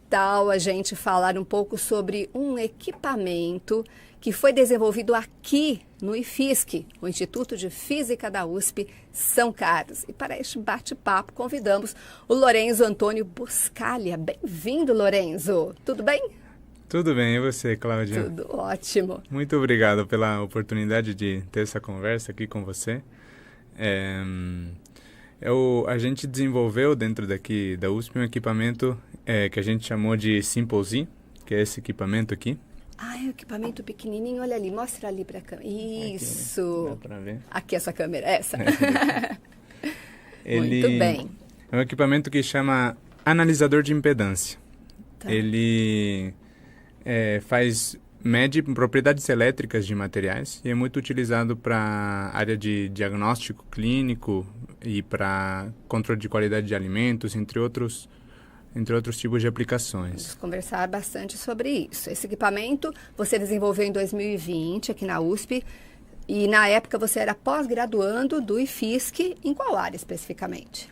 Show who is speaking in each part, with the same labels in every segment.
Speaker 1: tal a gente falar um pouco sobre um equipamento que foi desenvolvido aqui no IFISC, o Instituto de Física da USP, São Carlos. E para este bate-papo convidamos o Lorenzo Antônio Buscaglia. Bem-vindo, Lorenzo. Tudo bem?
Speaker 2: Tudo bem, e você, Cláudia?
Speaker 1: Tudo ótimo.
Speaker 2: Muito obrigado pela oportunidade de ter essa conversa aqui com você. A gente desenvolveu dentro daqui da USP um equipamento que a gente chamou de Simple-Z, que é esse equipamento aqui.
Speaker 1: Ah, é um equipamento pequenininho, olha ali, mostra ali para a câmera. Isso.
Speaker 2: Aqui, dá pra ver?
Speaker 1: Aqui essa câmera, essa.
Speaker 2: Ele
Speaker 1: Muito bem.
Speaker 2: É um equipamento que chama analisador de impedância.
Speaker 1: Tá.
Speaker 2: Ele mede propriedades elétricas de materiais e é muito utilizado para área de diagnóstico clínico e para controle de qualidade de alimentos, entre outros tipos de aplicações.
Speaker 1: Vamos conversar bastante sobre isso. Esse equipamento você desenvolveu em 2020 aqui na USP e na época você era pós-graduando do IFISC. Em qual área especificamente?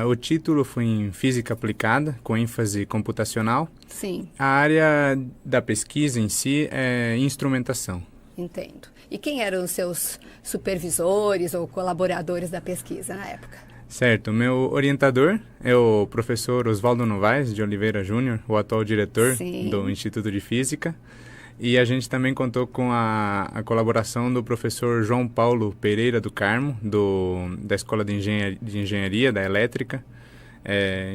Speaker 2: O título foi em Física Aplicada, com ênfase computacional.
Speaker 1: Sim.
Speaker 2: A área da pesquisa em si é instrumentação.
Speaker 1: Entendo. E quem eram os seus supervisores ou colaboradores da pesquisa na época?
Speaker 2: Certo. Meu orientador é o professor Oswaldo Novaes de Oliveira Júnior, o atual diretor do Instituto de Física. E a gente também contou com a colaboração do professor João Paulo Pereira do Carmo, da Escola de Engenharia da Elétrica.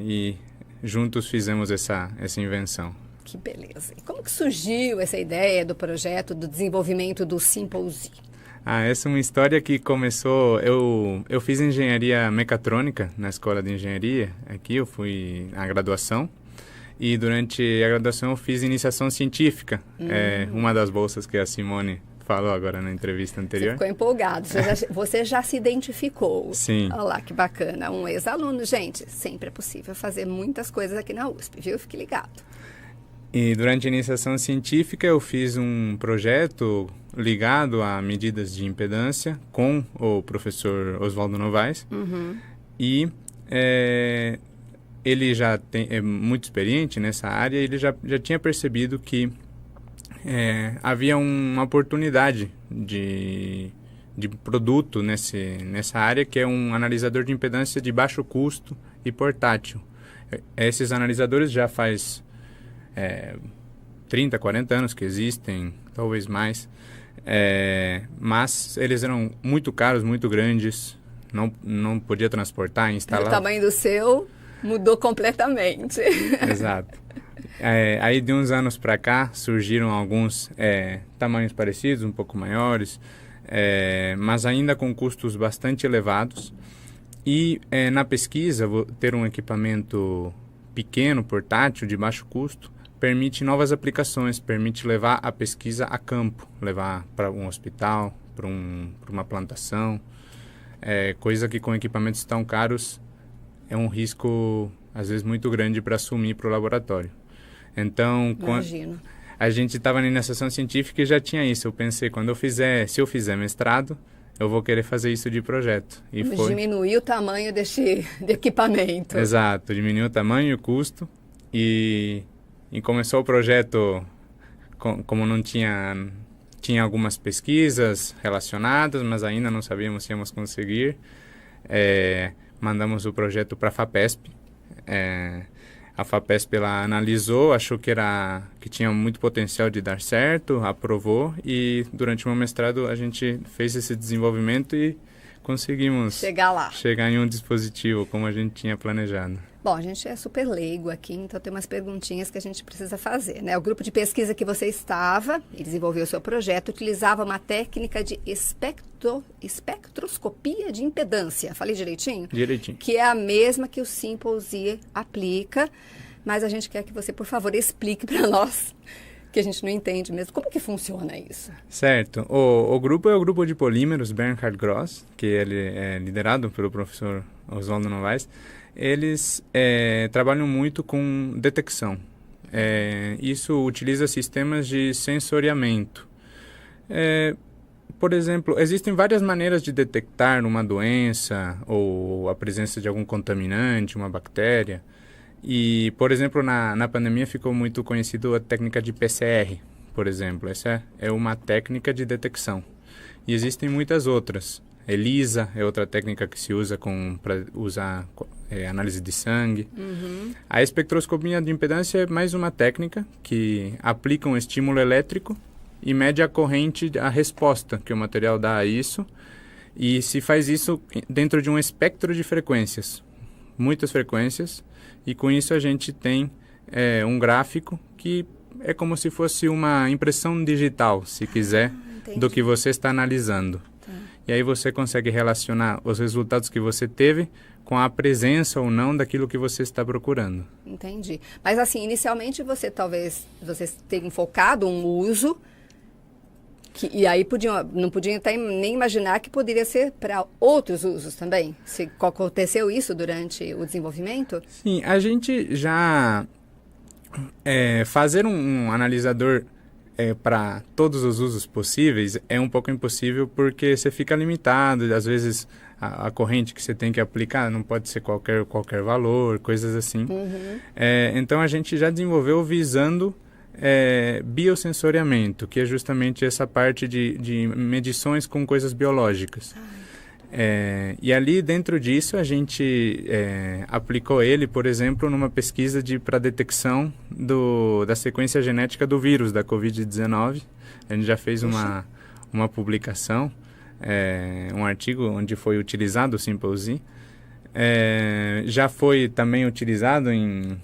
Speaker 2: E juntos fizemos essa invenção.
Speaker 1: Que beleza. E como que surgiu essa ideia do projeto, do desenvolvimento do Simple-Z?
Speaker 2: Essa é uma história que começou... Eu fiz engenharia mecatrônica na Escola de Engenharia. Aqui eu fui na graduação. E durante a graduação eu fiz iniciação científica. Uma das bolsas que a Simone falou agora na entrevista anterior.
Speaker 1: Você ficou empolgado. Você já se identificou.
Speaker 2: Sim.
Speaker 1: Olha lá, que bacana. Um ex-aluno. Gente, sempre é possível fazer muitas coisas aqui na USP, viu? Fique ligado.
Speaker 2: E durante a iniciação científica eu fiz um projeto ligado a medidas de impedância com o professor Oswaldo Novaes.
Speaker 1: Uhum.
Speaker 2: E ele já é muito experiente nessa área, ele já tinha percebido que havia uma oportunidade de produto nessa área, que é um analisador de impedância de baixo custo e portátil. Esses analisadores já faz 30, 40 anos que existem, talvez mais, mas eles eram muito caros, muito grandes, não podia transportar, instalar.
Speaker 1: O tamanho do seu mudou completamente.
Speaker 2: Exato. Aí de uns anos para cá surgiram alguns tamanhos parecidos, um pouco maiores, mas ainda com custos bastante elevados. E na pesquisa, ter um equipamento pequeno, portátil, de baixo custo, permite novas aplicações, permite levar a pesquisa a campo, levar para um hospital, para uma plantação, coisa que com equipamentos tão caros é um risco, às vezes, muito grande para assumir para o laboratório. Então,
Speaker 1: Imagino.
Speaker 2: A gente estava na iniciação científica e já tinha isso. Eu pensei, se eu fizer mestrado, eu vou querer fazer isso de projeto.
Speaker 1: Diminuir o tamanho desse equipamento.
Speaker 2: Exato, diminuir o tamanho e o custo. E começou o projeto, como não tinha algumas pesquisas relacionadas, mas ainda não sabíamos se íamos conseguir. Mandamos o projeto para a FAPESP. A FAPESP ela analisou, achou que tinha muito potencial de dar certo, aprovou, e durante o meu mestrado a gente fez esse desenvolvimento e conseguimos chegar em um dispositivo como a gente tinha planejado.
Speaker 1: Bom, a gente é super leigo aqui, então tem umas perguntinhas que a gente precisa fazer, né? O grupo de pesquisa que você estava e desenvolveu o seu projeto utilizava uma técnica de espectroscopia de impedância. Falei direitinho?
Speaker 2: Direitinho.
Speaker 1: Que é a mesma que o Simple-Z aplica, mas a gente quer que você, por favor, explique para nós, que a gente não entende mesmo. Como que funciona isso?
Speaker 2: Certo. O grupo é o grupo de polímeros Bernhard Gross, que ele é liderado pelo professor Oswaldo Novaes. Eles trabalham muito com detecção. Isso utiliza sistemas de sensoriamento. Por exemplo, existem várias maneiras de detectar uma doença ou a presença de algum contaminante, uma bactéria. E, por exemplo, na pandemia ficou muito conhecido a técnica de PCR, por exemplo. Essa é uma técnica de detecção. E existem muitas outras. ELISA é outra técnica que se usa para usar análise de sangue. A espectroscopia de impedância é mais uma técnica que aplica um estímulo elétrico e mede a corrente, a resposta que o material dá a isso. E se faz isso dentro de um espectro de frequências, muitas frequências. E com isso a gente tem um gráfico que é como se fosse uma impressão digital, se quiser, do que você está analisando. E aí você consegue relacionar os resultados que você teve com a presença ou não daquilo que você está procurando.
Speaker 1: Entendi. Mas assim, inicialmente você tenha focado um uso, e aí não podia até nem imaginar que poderia ser para outros usos também. Se aconteceu isso durante o desenvolvimento?
Speaker 2: Sim, a gente já fazer um analisador para todos os usos possíveis é um pouco impossível porque você fica limitado, às vezes a corrente que você tem que aplicar não pode ser qualquer valor, coisas assim. Então a gente já desenvolveu visando biosensoriamento, que é justamente essa parte de medições com coisas biológicas. E ali dentro disso a gente aplicou ele, por exemplo, numa pesquisa para detecção da sequência genética do vírus da Covid-19. A gente já fez uma publicação, um artigo onde foi utilizado o Simple Z. Já foi também utilizado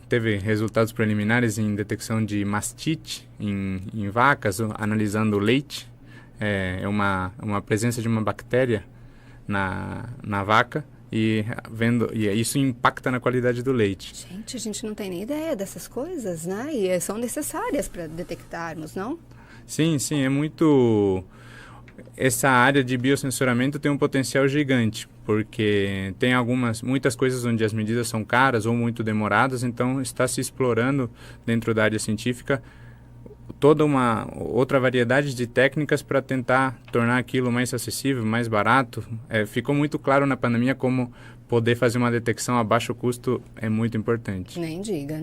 Speaker 2: teve resultados preliminares em detecção de mastite em vacas, analisando o leite. É uma presença de uma bactéria na vaca e isso impacta na qualidade do leite.
Speaker 1: Gente, a gente não tem nem ideia dessas coisas, né? E são necessárias para detectarmos, não?
Speaker 2: Sim, é muito... Essa área de biossensoramento tem um potencial gigante, porque tem muitas coisas onde as medidas são caras ou muito demoradas, então está se explorando dentro da área científica toda uma outra variedade de técnicas para tentar tornar aquilo mais acessível, mais barato. Ficou muito claro na pandemia como poder fazer uma detecção a baixo custo é muito importante.
Speaker 1: Nem diga.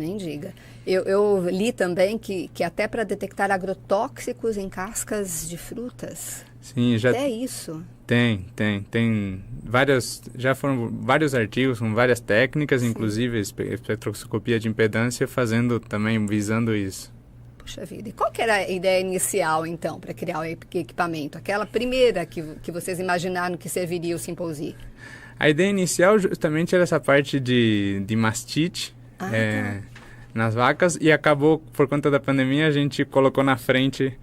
Speaker 1: Eu li também que até para detectar agrotóxicos em cascas de frutas.
Speaker 2: Sim, já
Speaker 1: até isso.
Speaker 2: Tem várias, já foram vários artigos com várias técnicas, sim, inclusive espectroscopia de impedância, visando isso.
Speaker 1: Puxa vida. E qual que era a ideia inicial, então, para criar o equipamento? Aquela primeira que vocês imaginaram que serviria o Simple Z?
Speaker 2: A ideia inicial justamente era essa parte de mastite nas vacas, e acabou, por conta da pandemia, a gente colocou na frente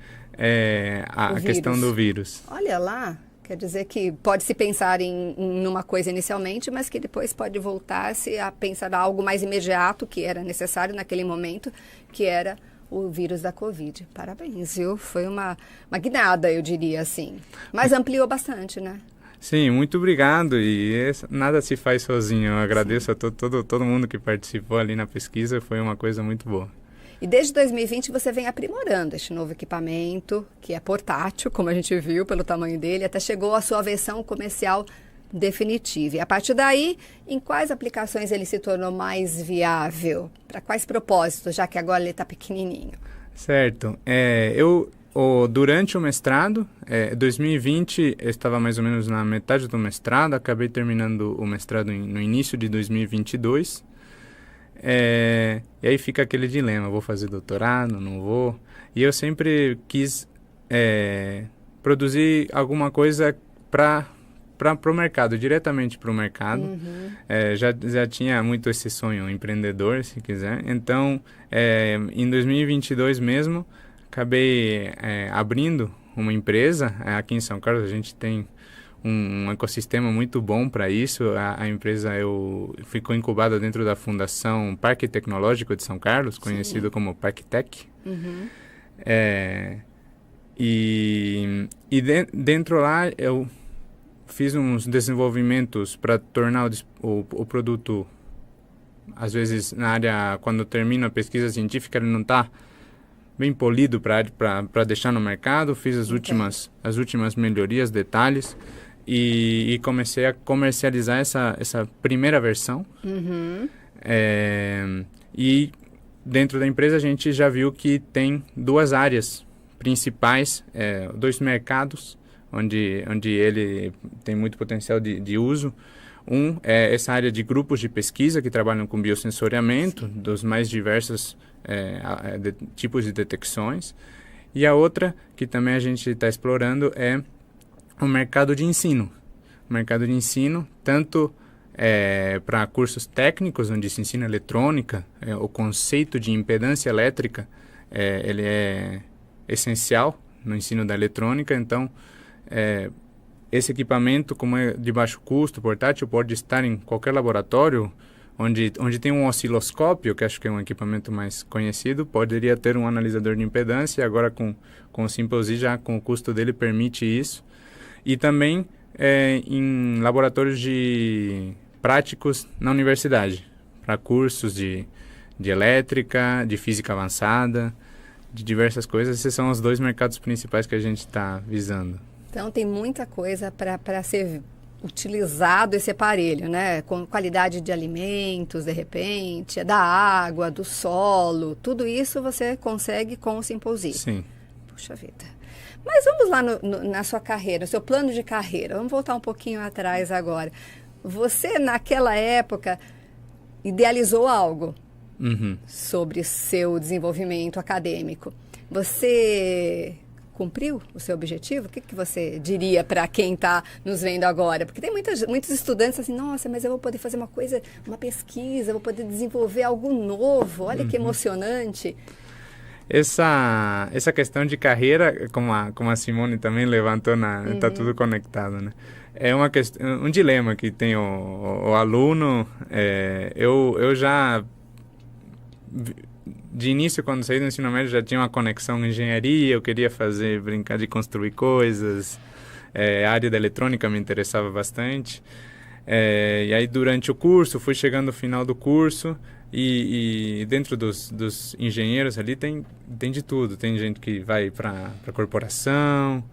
Speaker 2: a questão do vírus.
Speaker 1: Olha lá, quer dizer que pode se pensar em uma coisa inicialmente, mas que depois pode voltar-se a pensar em algo mais imediato, que era necessário naquele momento, que era o vírus da Covid. Parabéns, viu? Foi uma guinada, eu diria assim. Mas ampliou bastante, né?
Speaker 2: Sim, muito obrigado. E nada se faz sozinho. Eu agradeço a todo mundo que participou ali na pesquisa. Foi uma coisa muito boa.
Speaker 1: E desde 2020 você vem aprimorando este novo equipamento, que é portátil, como a gente viu pelo tamanho dele, até chegou à sua versão comercial definitiva. E a partir daí, em quais aplicações ele se tornou mais viável? Para quais propósitos, já que agora ele está pequenininho?
Speaker 2: Certo. Durante o mestrado, 2020, eu estava mais ou menos na metade do mestrado, acabei terminando o mestrado no início de 2022. E aí fica aquele dilema, vou fazer doutorado, não vou? E eu sempre quis produzir alguma coisa para o mercado, diretamente para o mercado. Já tinha muito esse sonho empreendedor, se quiser. Então, em 2022 mesmo, acabei abrindo uma empresa. Aqui em São Carlos a gente tem um ecossistema muito bom para isso. A empresa ficou incubada dentro da Fundação Parque Tecnológico de São Carlos, conhecido como ParkTech. Dentro lá eu fiz uns desenvolvimentos para tornar o produto, às vezes na área, quando termina a pesquisa científica, ele não está bem polido para deixar no mercado. Fiz as últimas melhorias, detalhes, e comecei a comercializar essa primeira versão. E dentro da empresa a gente já viu que tem duas áreas principais, dois mercados onde ele tem muito potencial de uso. Um é essa área de grupos de pesquisa que trabalham com biosensoriamento, dos mais diversos tipos de detecções. E a outra, que também a gente está explorando, é o mercado de ensino. O mercado de ensino, tanto para cursos técnicos, onde se ensina eletrônica, o conceito de impedância elétrica, ele é essencial no ensino da eletrônica. Então, esse equipamento, como é de baixo custo, portátil, pode estar em qualquer laboratório, onde tem um osciloscópio, que acho que é um equipamento mais conhecido, poderia ter um analisador de impedância, e agora com o Simple Z, já com o custo dele, permite isso. E também em laboratórios práticos na universidade, para cursos de elétrica, de física avançada, de diversas coisas. Esses são os dois mercados principais que a gente está visando.
Speaker 1: Então, tem muita coisa para ser utilizado esse aparelho, né? Com qualidade de alimentos, de repente, da água, do solo, tudo isso você consegue com o Simple Z.
Speaker 2: Sim.
Speaker 1: Puxa vida. Mas vamos lá na sua carreira, no seu plano de carreira. Vamos voltar um pouquinho atrás agora. Você, naquela época, idealizou algo sobre seu desenvolvimento acadêmico. Você cumpriu o seu objetivo? O que você diria para quem está nos vendo agora? Porque tem muitos estudantes assim, nossa, mas eu vou poder fazer uma pesquisa, eu vou poder desenvolver algo novo. Olha que emocionante.
Speaker 2: Essa questão de carreira, como a Simone também levantou, está tudo conectado, né? É um dilema que tem o aluno. Eu já, de início, quando saí do ensino médio, já tinha uma conexão com engenharia, eu queria brincar de construir coisas, a área da eletrônica me interessava bastante. E aí, durante o curso, fui chegando no final do curso, e dentro dos engenheiros ali tem de tudo. Tem gente que vai para corporação,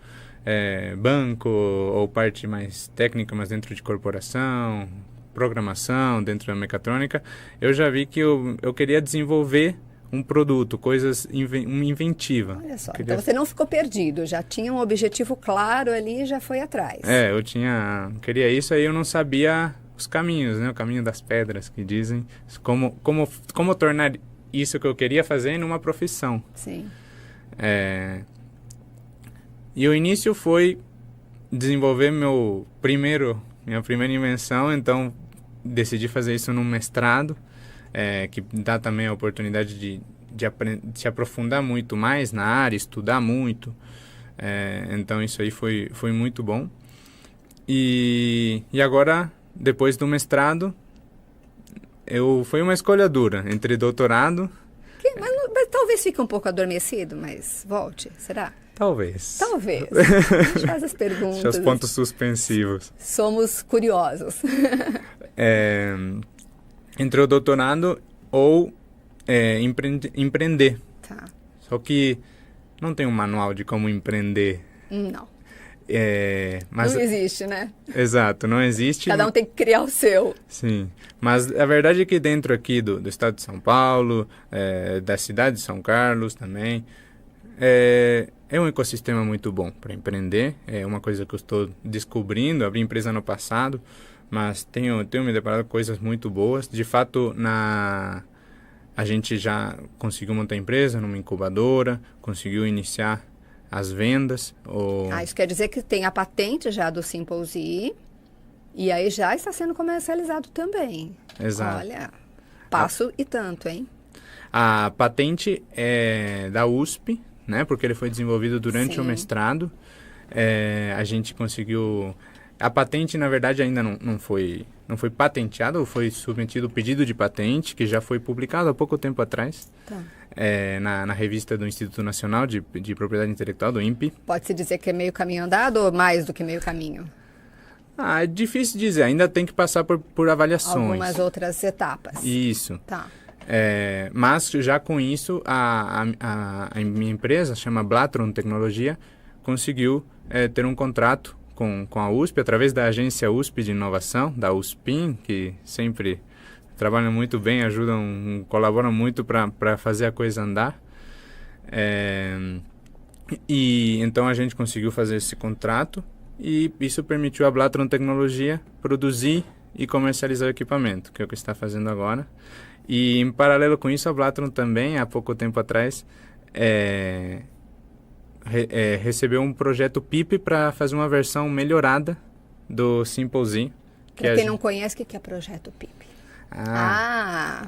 Speaker 2: banco, ou parte mais técnica, mas dentro de corporação, programação, dentro da mecatrônica. Eu já vi que eu queria desenvolver um produto, uma inventiva.
Speaker 1: Olha só, então você não ficou perdido, já tinha um objetivo claro ali e já foi atrás.
Speaker 2: Eu queria isso, aí eu não sabia os caminhos, né? O caminho das pedras, que dizem, como tornar isso que eu queria fazer numa profissão.
Speaker 1: Sim.
Speaker 2: E o início foi desenvolver minha primeira invenção, então decidi fazer isso num mestrado, que dá também a oportunidade de se aprofundar muito mais na área, estudar muito. Então isso aí foi muito bom. E agora, depois do mestrado, foi uma escolha dura entre doutorado...
Speaker 1: Mas talvez fique um pouco adormecido, mas volte, será?
Speaker 2: Talvez.
Speaker 1: A gente faz as perguntas.
Speaker 2: Os pontos suspensivos.
Speaker 1: Somos curiosos.
Speaker 2: Entre o doutorado ou empreender.
Speaker 1: Tá.
Speaker 2: Só que não tem um manual de como empreender.
Speaker 1: Não.
Speaker 2: Mas,
Speaker 1: não existe, né?
Speaker 2: Exato, não existe.
Speaker 1: Cada um tem que criar o seu.
Speaker 2: Sim, mas a verdade é que dentro aqui do estado de São Paulo, da cidade de São Carlos também, é um ecossistema muito bom para empreender. É uma coisa que eu estou descobrindo. Abri empresa ano passado, mas tenho me deparado com coisas muito boas. De fato, a gente já conseguiu montar a empresa numa incubadora, conseguiu iniciar as vendas.
Speaker 1: Isso quer dizer que tem a patente já do Simple Z e aí já está sendo comercializado também.
Speaker 2: Exato.
Speaker 1: Olha, passo e tanto, hein?
Speaker 2: A patente é da USP, né? Porque ele foi desenvolvido durante o mestrado. A gente conseguiu... A patente, na verdade, ainda não foi patenteada, ou foi submetido o pedido de patente, que já foi publicado há pouco tempo atrás.
Speaker 1: Tá.
Speaker 2: Na revista do Instituto Nacional de Propriedade Intelectual, do INPE.
Speaker 1: Pode-se dizer que é meio caminho andado ou mais do que meio caminho?
Speaker 2: É difícil dizer, ainda tem que passar por avaliações.
Speaker 1: Algumas outras etapas.
Speaker 2: Isso.
Speaker 1: Tá.
Speaker 2: Mas já com isso, a minha empresa, chama Blatron Tecnologia, conseguiu ter um contrato com a USP, através da agência USP de inovação, da USPIN, que sempre trabalham muito bem, ajudam, colaboram muito para fazer a coisa andar. E então a gente conseguiu fazer esse contrato e isso permitiu à Blatron Tecnologia produzir e comercializar o equipamento, que é o que está fazendo agora. E em paralelo com isso, a Blatron também, há pouco tempo atrás, recebeu um projeto PIP para fazer uma versão melhorada do Simple Z.
Speaker 1: Para quem não conhece, o que é projeto PIP?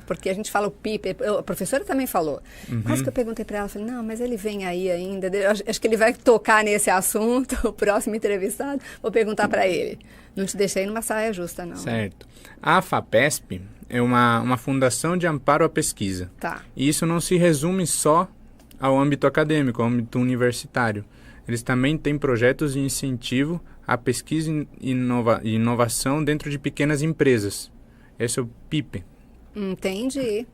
Speaker 1: Porque a gente fala o PIP, a professora também falou. Quase que eu perguntei para ela, falei, não, mas ele vem aí ainda, acho que ele vai tocar nesse assunto, o próximo entrevistado, vou perguntar para ele. Não te deixei numa saia justa, não.
Speaker 2: Certo. A FAPESP é uma fundação de amparo à pesquisa.
Speaker 1: Tá.
Speaker 2: E isso não se resume só ao âmbito acadêmico, ao âmbito universitário. Eles também têm projetos de incentivo à pesquisa e inovação dentro de pequenas empresas. Esse é o PIP.
Speaker 1: Entendi.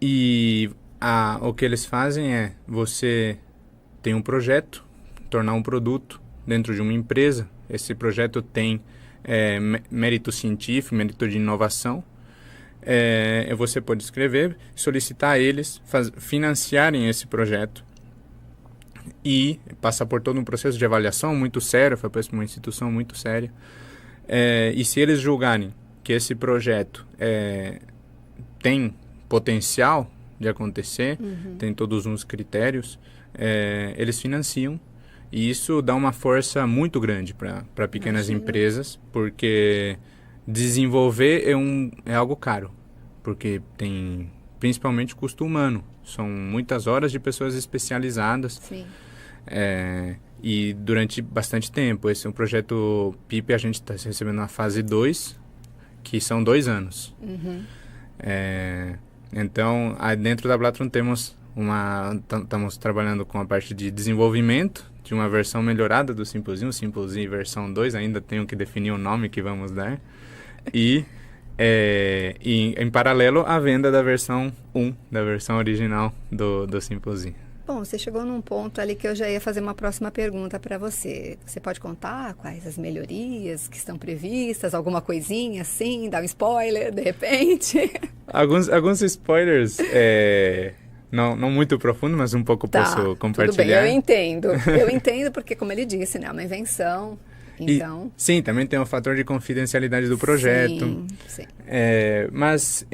Speaker 2: E o que eles fazem é, você tem um projeto, tornar um produto dentro de uma empresa. Esse projeto tem mérito científico, mérito de inovação. Você pode escrever, solicitar a eles financiarem esse projeto e passar por todo um processo de avaliação muito sério, foi para uma instituição muito séria. E se eles julgarem que esse projeto tem potencial de acontecer, tem todos uns critérios, eles financiam. E isso dá uma força muito grande para pequenas empresas, porque desenvolver é algo caro, porque tem principalmente custo humano. São muitas horas de pessoas especializadas.
Speaker 1: Sim.
Speaker 2: E durante bastante tempo. Esse é um projeto PIP, a gente está recebendo na fase 2, que são 2 anos. Então, dentro da Blatron estamos trabalhando com a parte de desenvolvimento de uma versão melhorada do Simple Z, o Simple Z versão 2, ainda tenho que definir o nome que vamos dar. E em paralelo, a venda da versão 1, da versão original do Simple Z.
Speaker 1: Bom, você chegou num ponto ali que eu já ia fazer uma próxima pergunta para você. Você pode contar quais as melhorias que estão previstas? Alguma coisinha assim? Dar um spoiler, de repente?
Speaker 2: Alguns spoilers, não muito profundo, mas um pouco posso compartilhar.
Speaker 1: Tudo bem, eu entendo porque, como ele disse, né, é uma invenção. Então...
Speaker 2: Sim, também tem um fator de confidencialidade do projeto.
Speaker 1: Sim.
Speaker 2: Mas,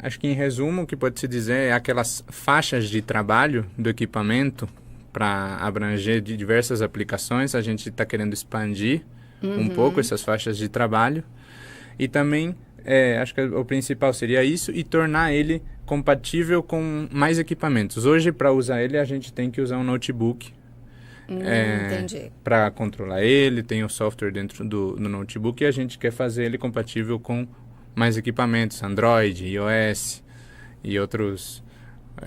Speaker 2: acho que em resumo, o que pode se dizer é aquelas faixas de trabalho do equipamento para abranger de diversas aplicações. A gente está querendo expandir um pouco essas faixas de trabalho. E também, acho que o principal seria isso, e tornar ele compatível com mais equipamentos. Hoje, para usar ele, a gente tem que usar um notebook.
Speaker 1: Entendi.
Speaker 2: Para controlar ele, tem o software dentro do notebook e a gente quer fazer ele compatível com mais equipamentos, Android, iOS e outros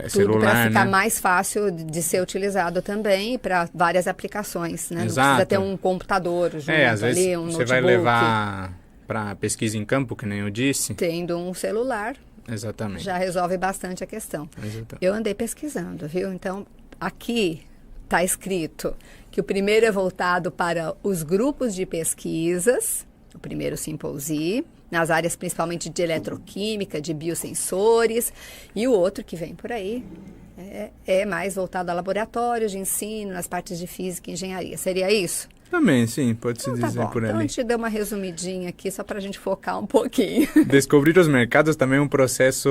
Speaker 2: celular,
Speaker 1: para ficar mais fácil de ser utilizado também para várias aplicações, né?
Speaker 2: Exato.
Speaker 1: Não precisa ter um computador junto
Speaker 2: às vezes
Speaker 1: ali, um
Speaker 2: você
Speaker 1: notebook.
Speaker 2: vai levar para pesquisa em campo, que nem eu disse.
Speaker 1: Tendo um celular,
Speaker 2: exatamente,
Speaker 1: já resolve bastante a questão.
Speaker 2: Exatamente.
Speaker 1: Eu andei pesquisando, viu? Então, aqui está escrito que o primeiro é voltado para os grupos de pesquisas, o primeiro Simple Z, nas áreas principalmente de eletroquímica, de biosensores, e o outro que vem por aí é mais voltado a laboratórios de ensino, nas partes de física e engenharia. Seria isso?
Speaker 2: Também, sim, pode-se dizer por ali.
Speaker 1: Então, a gente deu uma resumidinha aqui, só para a gente focar um pouquinho.
Speaker 2: Descobrir os mercados também é um processo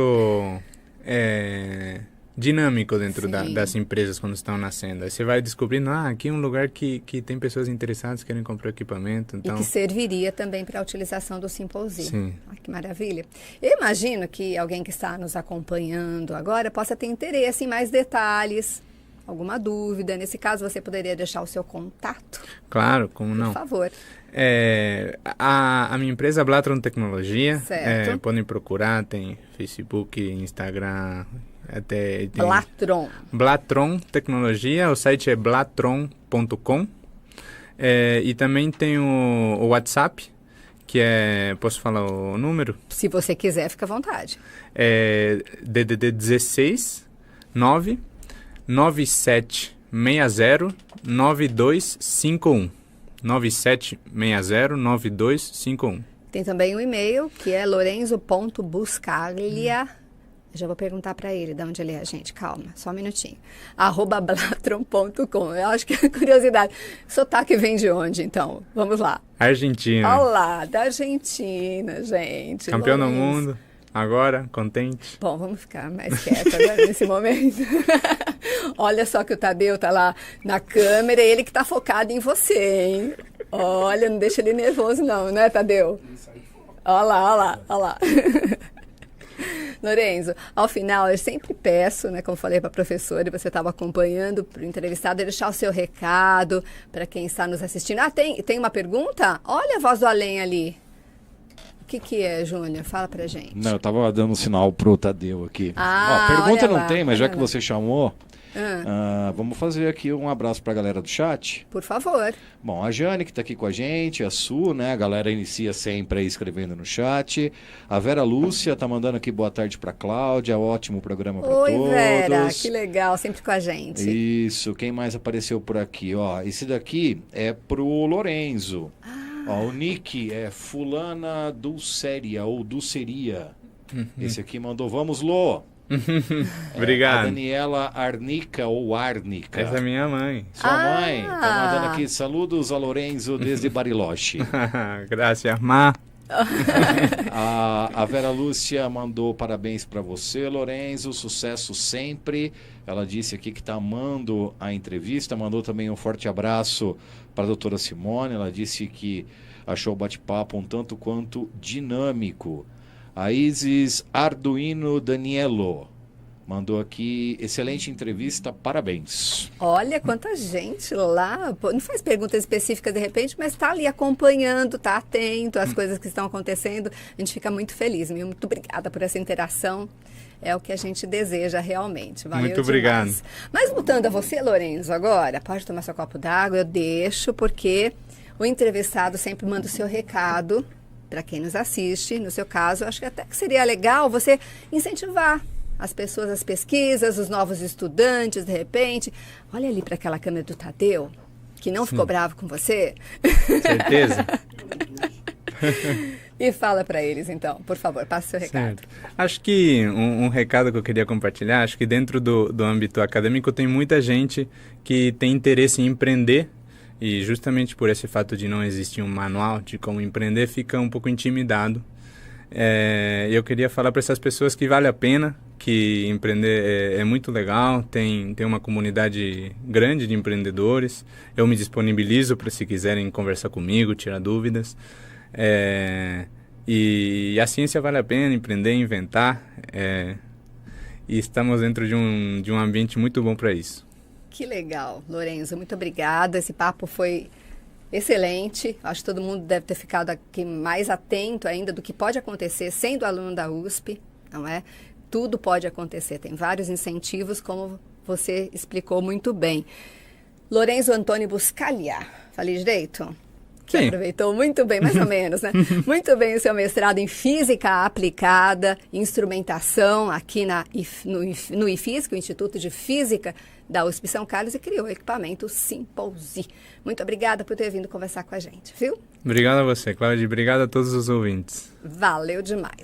Speaker 2: dinâmico dentro das empresas quando estão nascendo. Aí você vai descobrindo, aqui é um lugar que tem pessoas interessadas que querem comprar equipamento. Então...
Speaker 1: E que serviria também para a utilização do Simple Z.
Speaker 2: Sim.
Speaker 1: Que maravilha. Eu imagino que alguém que está nos acompanhando agora possa ter interesse em mais detalhes, alguma dúvida. Nesse caso, você poderia deixar o seu contato?
Speaker 2: Claro, como não.
Speaker 1: Por favor.
Speaker 2: A minha empresa Blatron Tecnologia,
Speaker 1: certo.
Speaker 2: Podem procurar, tem Facebook, Instagram... Tem Blatron Tecnologia, o site é blatron.com. E também tem o WhatsApp, que posso falar o número?
Speaker 1: Se você quiser, fica à vontade.
Speaker 2: DDD 16 9 9760 9251. 9760 9251.
Speaker 1: Tem também um e-mail, que é lorenzo.buscaglia. Já vou perguntar para ele de onde ele é, gente. Calma, só um minutinho. @blatron.com. Eu acho que é curiosidade. Sotaque vem de onde, então? Vamos lá.
Speaker 2: Argentina.
Speaker 1: Olá, da Argentina, gente.
Speaker 2: Campeão do
Speaker 1: Lorenzo.
Speaker 2: mundo. Agora, contente.
Speaker 1: Bom, vamos ficar mais quietos agora nesse momento. Olha só que o Tadeu tá lá na câmera, ele que tá focado em você, hein? Olha, não deixa ele nervoso não, né, Tadeu? Olha lá, olha lá, olha lá. Lorenzo, ao final eu sempre peço, né, como falei para a professora e você estava acompanhando, para o entrevistado deixar o seu recado para quem está nos assistindo. Ah, tem uma pergunta? Olha a voz do além ali. O que é, Júnior? Fala pra gente.
Speaker 3: Não, eu tava dando um sinal pro Tadeu aqui.
Speaker 1: Ah,
Speaker 3: pergunta
Speaker 1: olha
Speaker 3: não
Speaker 1: lá,
Speaker 3: tem, mas já
Speaker 1: olha
Speaker 3: que
Speaker 1: lá.
Speaker 3: você chamou, vamos fazer aqui um abraço pra galera do chat.
Speaker 1: Por favor.
Speaker 3: Bom, a Jane que tá aqui com a gente, a Su, né? A galera inicia sempre aí escrevendo no chat. A Vera Lúcia tá mandando aqui boa tarde pra Cláudia, ótimo programa pra
Speaker 1: Oi,
Speaker 3: todos.
Speaker 1: Vera, que legal, sempre com a gente.
Speaker 3: Isso, quem mais apareceu por aqui? Ó, esse daqui é pro Lorenzo. Ó, o nick é fulana Dulceria ou Dulceria. Esse aqui mandou, vamos, Lô.
Speaker 2: Obrigado.
Speaker 3: A Daniela Arnica ou Arnica.
Speaker 2: Essa é minha mãe.
Speaker 3: Sua mãe tá mandando aqui saludos a Lorenzo desde Bariloche.
Speaker 2: Graças, Má.
Speaker 3: A Vera Lúcia mandou parabéns para você, Lorenzo, sucesso sempre. Ela disse aqui que está amando a entrevista, mandou também um forte abraço para a doutora Simone. Ela disse que achou o bate-papo um tanto quanto dinâmico. A Isis Arduino Danielo mandou aqui, excelente entrevista, parabéns.
Speaker 1: Olha quanta gente lá, pô, não faz perguntas específicas de repente, mas está ali acompanhando, está atento às coisas que estão acontecendo. A gente fica muito feliz, meu. Muito obrigada por essa interação. É o que a gente deseja realmente. Valeu
Speaker 2: Muito obrigado.
Speaker 1: demais. Mas voltando a você, Lorenzo, agora, pode tomar seu copo d'água, eu deixo, porque o entrevistado sempre manda o seu recado para quem nos assiste. No seu caso, eu acho que até que seria legal você incentivar as pessoas, as pesquisas, os novos estudantes, de repente. Olha ali para aquela câmera do Tadeu, que não ficou bravo com você.
Speaker 2: Certeza?
Speaker 1: E fala para eles, então, por favor, passe o seu recado.
Speaker 2: Certo. Acho que um recado que eu queria compartilhar, acho que dentro do âmbito acadêmico tem muita gente que tem interesse em empreender e justamente por esse fato de não existir um manual de como empreender, fica um pouco intimidado. Eu queria falar para essas pessoas que vale a pena, que empreender é muito legal, tem uma comunidade grande de empreendedores. Eu me disponibilizo para se quiserem conversar comigo, tirar dúvidas. E a ciência vale a pena, empreender, inventar. E estamos dentro de um ambiente muito bom para isso.
Speaker 1: Que legal, Lorenzo, muito obrigada. Esse papo foi excelente. Acho que todo mundo deve ter ficado aqui mais atento ainda do que pode acontecer sendo aluno da USP, não é? Tudo pode acontecer, tem vários incentivos, como você explicou muito bem. Lorenzo Antônio Buscaglia, falei direito? Que
Speaker 2: Sim.
Speaker 1: aproveitou muito bem, mais ou menos, né? Muito bem o seu mestrado em Física Aplicada, Instrumentação, aqui no IFISC, o Instituto de Física da USP São Carlos, e criou o equipamento Simple-Z. Muito obrigada por ter vindo conversar com a gente, viu?
Speaker 2: Obrigado a você, Cláudia, e obrigado a todos os ouvintes.
Speaker 1: Valeu demais.